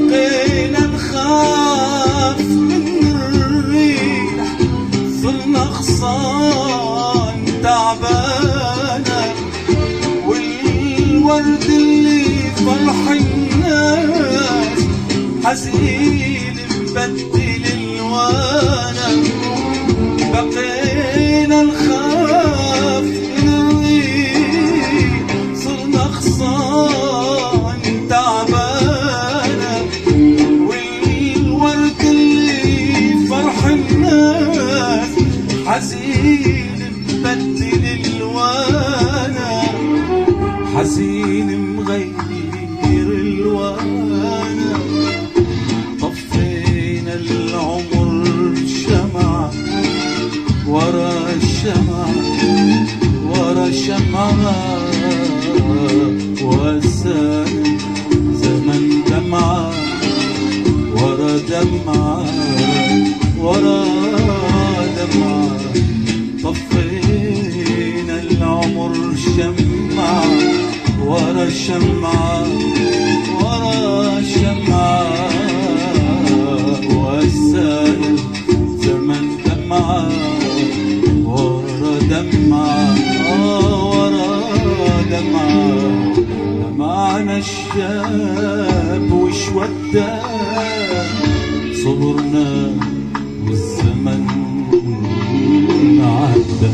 بقينا نخاف من الريح، صرنا خصان تعبانة، والورد اللي فرح الناس حزين مبدل الوانه. بقينا نخاف من الريح، صرنا خصان تعبانة، والورد اللي فرح الناس حزين مبدل الوانه، حزين مغير الوانه. طفينا العمر شمعة ورا الشمعة ورا شمعة، وسال زمن دمعة ورا دمعة ورا دمعة. طفينا العمر شمعة ورا شمعة ورا شمعة، وسال زمن دمعة ورا دمعة ورا دمعة. لمعنا الشاب وشودا، صبرنا والزمن عدى.